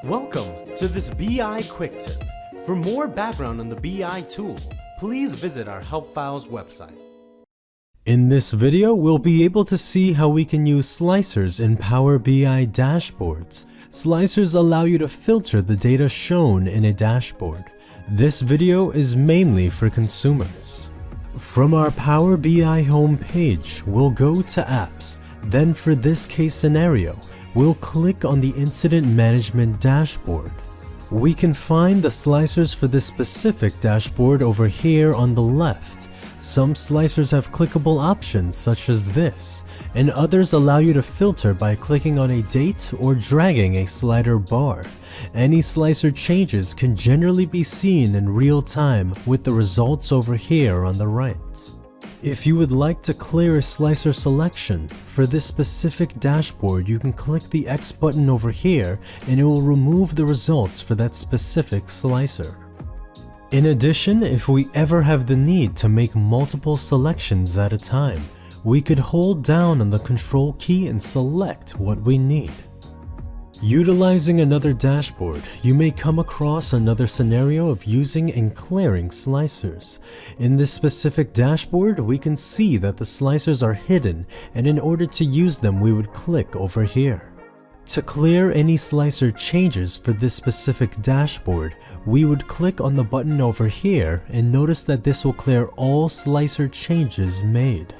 Welcome to this BI Quick Tip. For more background on the BI tool, please visit our Help Files website. In this video, we'll be able to see how we can use slicers in Power BI dashboards. Slicers allow you to filter the data shown in a dashboard. This video is mainly for consumers. From our Power BI homepage, we'll go to Apps. Then for this case scenario, we'll click on the Incident Management dashboard. We can find the slicers for this specific dashboard over here on the left. Some slicers have clickable options such as this, and others allow you to filter by clicking on a date or dragging a slider bar. Any slicer changes can generally be seen in real time with the results over here on the right. If you would like to clear a slicer selection, for this specific dashboard you can click the X button over here and it will remove the results for that specific slicer. In addition, if we ever have the need to make multiple selections at a time, we could hold down on the Control key and select what we need. Utilizing another dashboard, you may come across another scenario of using and clearing slicers. In this specific dashboard, we can see that the slicers are hidden, and in order to use them, we would click over here. To clear any slicer changes for this specific dashboard, we would click on the button over here and notice that this will clear all slicer changes made.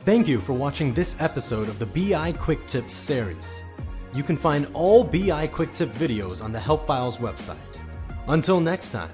Thank you for watching this episode of the BI Quick Tips series. You can find all BI Quick Tip videos on the Help Files website. Until next time.